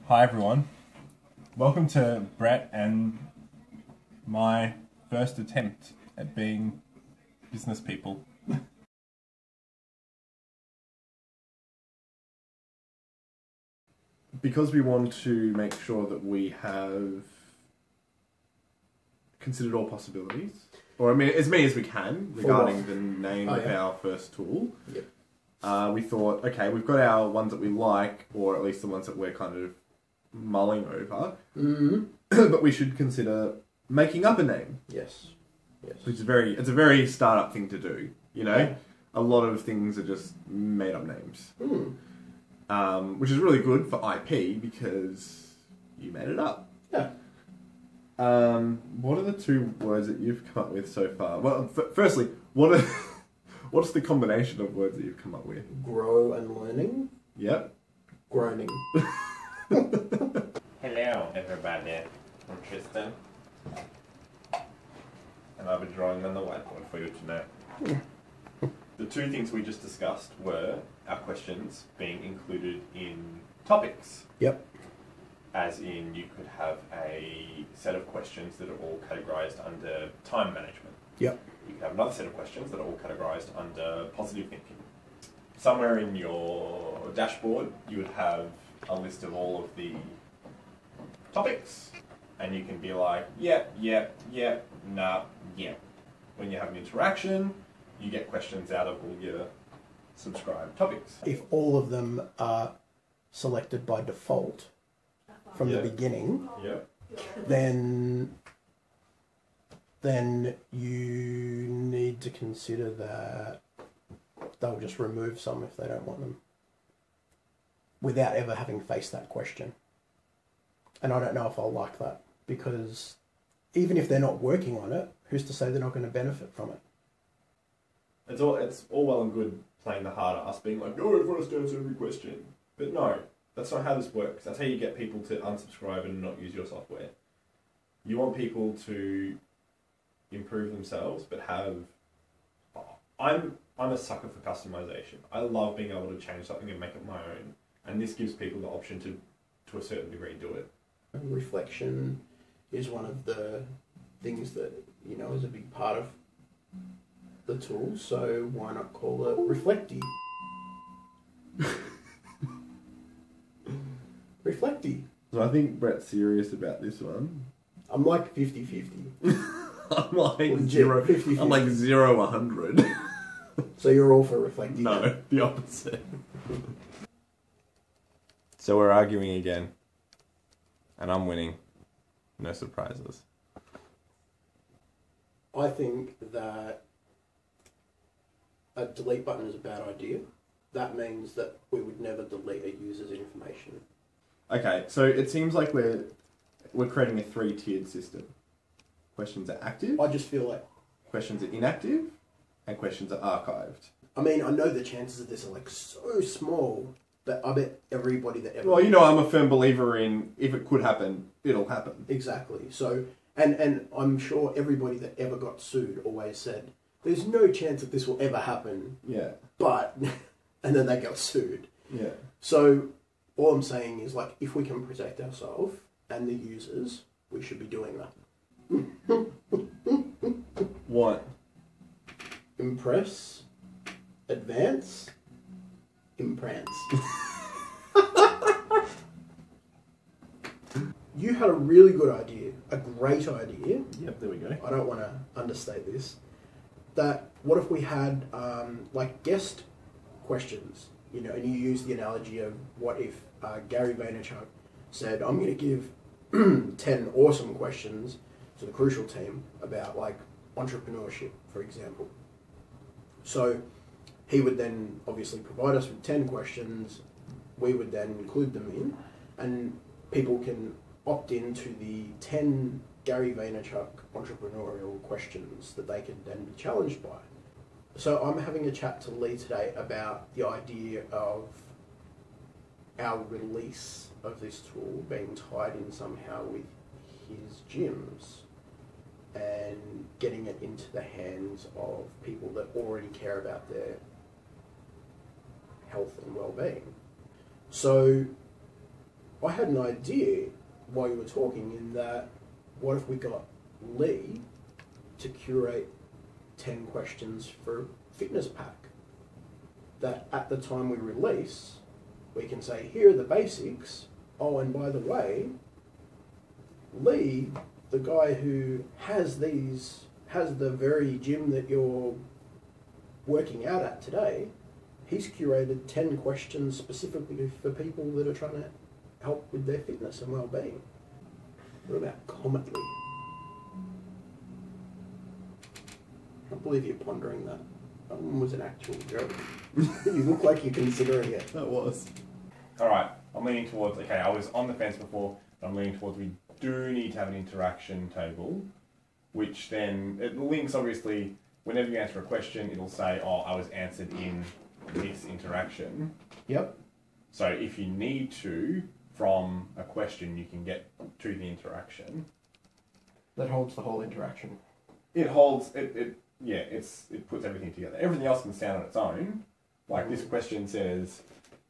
Hi everyone, welcome to Brett and my first attempt at being business people. Because we want to make sure that we have considered all possibilities, or I mean as many as we can regarding the name of our first tool. Yep. We thought, okay, we've got our ones that we like, or at least the ones that we're kind of mulling over, but we should consider making up a name. Yes. Yes. Which is it's a very startup thing to do, you know? Yeah. A lot of things are just made up names. Which is really good for IP because you made it up. Yeah. What are the two words that you've come up with so far? Well, firstly, what's the combination of words that you've come up with? Grow and learning. Yep. Groaning. Hello everybody, I'm Tristan. And I'll be drawing on the whiteboard for you tonight. The two things we just discussed were our questions being included in topics. Yep. As in, you could have a set of questions that are all categorized under time management. Yep. You could have another set of questions that are all categorized under positive thinking. Somewhere in your dashboard, you would have a list of all of the topics, and you can be like, yep, nah, yeah. When you have an interaction, you get questions out of all your subscribed topics. If all of them are selected by default from the beginning, then you need to consider that they'll just remove some if they don't want them, without ever having faced that question. And I don't know if I'll like that, because even if they're not working on it, who's to say they're not going to benefit from it? It's all well and good playing the harder, us being like, no, everyone has to answer every question. But no, that's not how this works. That's how you get people to unsubscribe and not use your software. You want people to improve themselves, but have... I'm a sucker for customization. I love being able to change something and make it my own. And this gives people the option to a certain degree, do it. Reflection is one of the things that, you know, is a big part of the tool, so why not call it Reflecty? Reflecty. So I think Brett's serious about this one. I'm like 50-50. I'm like Legit, zero. 50-50. I'm like 0-100. So you're all for Reflecty? No, the opposite. So we're arguing again. And I'm winning. No surprises. I think that a delete button is a bad idea. That means that we would never delete a user's information. Okay, so it seems like we're creating a 3-tiered system. Questions are active. I just feel like... Questions are inactive. And questions are archived. I mean, I know the chances of this are like so small that I bet everybody that ever... Well, you know, I'm a firm believer in if it could happen, it'll happen. Exactly. So, and I'm sure everybody that ever got sued always said, there's no chance that this will ever happen. Yeah. But, and then they got sued. Yeah. So, all I'm saying is, like, if we can protect ourselves and the users, we should be doing that. What? Impress, advance, imprance. You had a really good idea, a great idea. Yep, there we go. I don't want to understate this. That what if we had like guest questions, you know, and you use the analogy of what if Gary Vaynerchuk said, I'm going to give 10 awesome questions to the Crucial team about like entrepreneurship, for example. So he would then obviously provide us with 10 questions, we would then include them in, and people can opt into the 10 Gary Vaynerchuk entrepreneurial questions that they can then be challenged by. So I'm having a chat to Lee today about the idea of our release of this tool being tied in somehow with his gyms and getting it into the hands of people that already care about their health and well-being. So I had an idea while you were talking in that, what if we got Lee to curate 10 questions for a fitness pack that at the time we release, we can say, here are the basics. Oh, and by the way, Lee, the guy who has the very gym that you're working out at today, he's curated 10 questions specifically for people that are trying to help with their fitness and well-being. What about comically? I can't believe you're pondering that. That one was an actual joke. You look like you're considering it. That was. Alright, I'm leaning towards, okay, I was on the fence before, but I'm leaning towards we do need to have an interaction table, which then, it links obviously, whenever you answer a question, it'll say, oh, I was answered in this interaction. Yep. So if you need to, from a question, you can get to the interaction. That holds the whole interaction. It holds, it puts everything together. Everything else can stand on its own. Like this question says,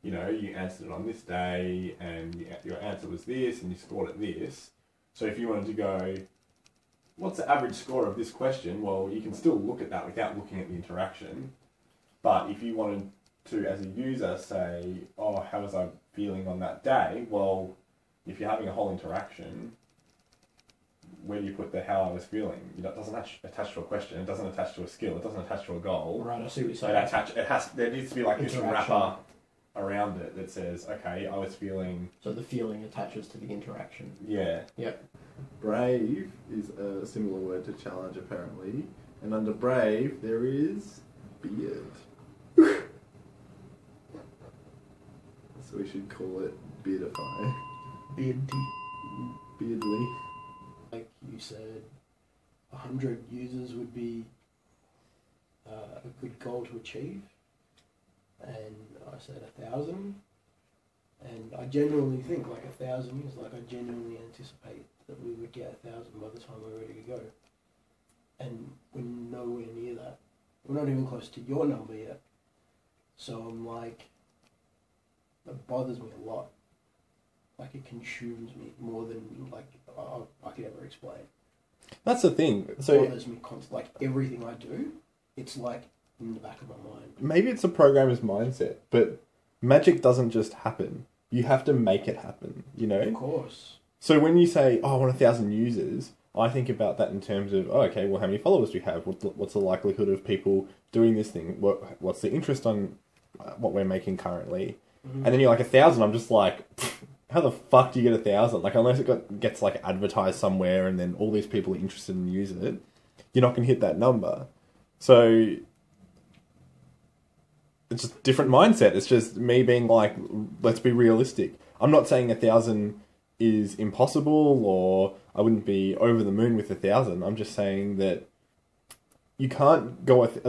you know, you answered it on this day, and your answer was this, and you scored at this. So if you wanted to go, what's the average score of this question? Well, you can still look at that without looking at the interaction. But if you wanted to, as a user, say, oh, how was I feeling on that day? Well, if you're having a whole interaction, where do you put the how I was feeling? You know, it doesn't attach to a question. It doesn't attach to a skill. It doesn't attach to a goal. Right, I see what you're saying. There needs to be like this wrapper around it that says, okay, I was feeling... So the feeling attaches to the interaction. Yeah. Yep. Brave is a similar word to challenge, apparently. And under brave, there is beard. So we should call it beardify. Beardly. Like you said, 100 users would be a good goal to achieve. And I said 1,000. And I genuinely think like 1,000 is like, I genuinely anticipate that we would get 1,000 by the time we're ready to go. And we're nowhere near that. We're not even close to your number yet. So I'm like, that bothers me a lot. Like it consumes me more than like I could ever explain. That's the thing. It So bothers me constantly. Like everything I do, it's like in the back of my mind. maybe it's a programmer's mindset, but magic doesn't just happen. You have to make it happen, you know? Of course. So when you say, oh, I want 1,000 users, I think about that in terms of, oh, okay, well, how many followers do you have? What's the likelihood of people doing this thing? What's the interest on what we're making currently? Mm-hmm. And then you're like 1,000, I'm just like, how the fuck do you get 1,000? Like, unless it gets like advertised somewhere and then all these people are interested in using it, you're not going to hit that number. So it's just a different mindset. It's just me being like, let's be realistic. I'm not saying 1,000 is impossible or I wouldn't be over the moon with 1,000. I'm just saying that you can't go with...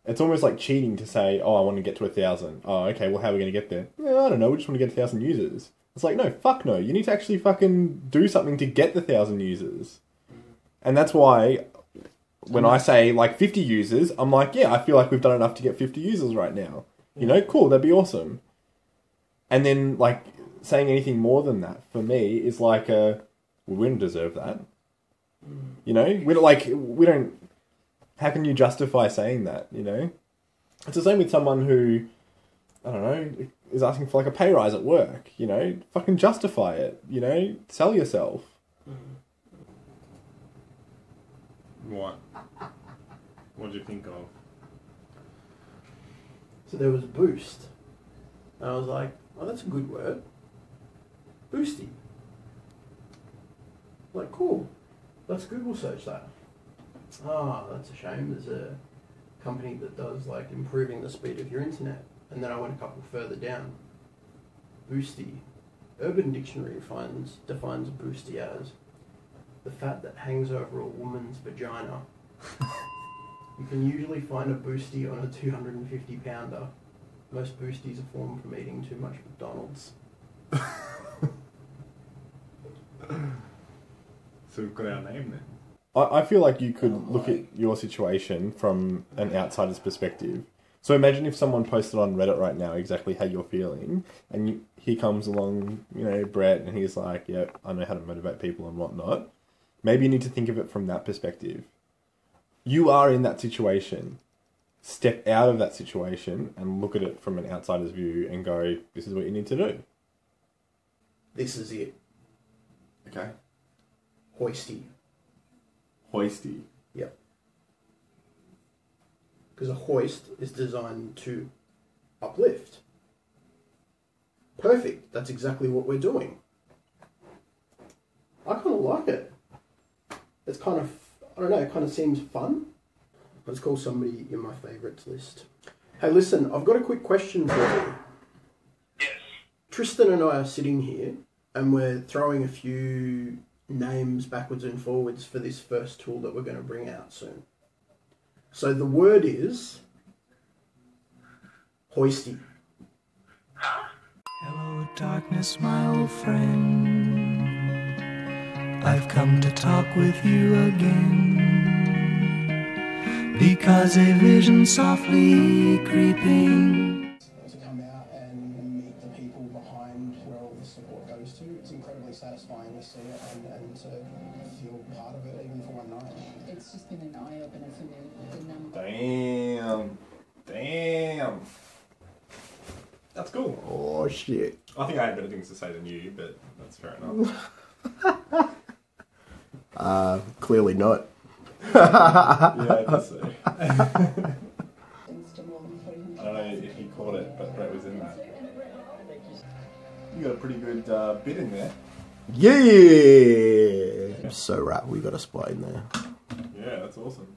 It's almost like cheating to say, oh, I want to get to 1,000. Oh, okay, well, how are we going to get there? Well, I don't know, we just want to get 1,000 users. It's like, no, fuck no. You need to actually fucking do something to get the 1,000 users. And that's why when I say, like, 50 users, I'm like, yeah, I feel like we've done enough to get 50 users right now. You know, cool, that'd be awesome. And then, like, saying anything more than that, for me, is like, well, we don't deserve that. You know? We don't... How can you justify saying that, you know? It's the same with someone who, I don't know, is asking for like a pay rise at work, you know? Fucking justify it, you know? Sell yourself. What? What did you think of? So there was boost. And I was like, oh, that's a good word. Boosty. Like, cool. Let's Google search that. Ah, that's a shame. There's a company that does like improving the speed of your internet. And then I went a couple further down. Boosty. Urban Dictionary defines boosty as the fat that hangs over a woman's vagina. You can usually find a boosty on a 250 pounder. Most boosties are formed from eating too much McDonald's. So we've got our name then. I feel like you could look at your situation from an outsider's perspective So imagine if someone posted on Reddit right now exactly how you're feeling, and he comes along, Brett, and he's like, yeah, I know how to motivate people and whatnot. Maybe you need to think of it from that perspective. You are in that situation. Step out of that situation and look at it from an outsider's view and go, this is what you need to do. This is it. Okay. Hoisty. Hoisty. Yep. Because a hoist is designed to uplift. Perfect. That's exactly what we're doing. I kind of like it. It's kind of, I don't know, it kind of seems fun. Let's call somebody in my favourites list. Hey, listen, I've got a quick question for you. Yes. Tristan and I are sitting here and we're throwing a few names backwards and forwards for this first tool that we're going to bring out soon. So the word is hoisty. Hello, darkness, my old friend. I've come to talk with you again, because a vision softly creeping. To come out and meet the people behind where all the support goes to, it's incredibly satisfying to see it and to feel part of it, even for one night. It's just been an eye-opener for me. Damn. That's cool. Oh, shit. I think I had better things to say than you, but that's fair enough. Clearly not. Yeah, I guess so. I Things to more than 300. don't know if he caught it, but Brett was in that. You got a pretty good bit in there. Yeah! So right, we got a spot in there. Yeah, that's awesome.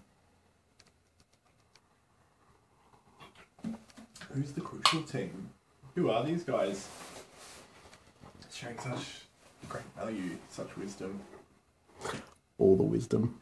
Who's the crucial team? Who are these guys? Sharing such great value, such wisdom. All the wisdom.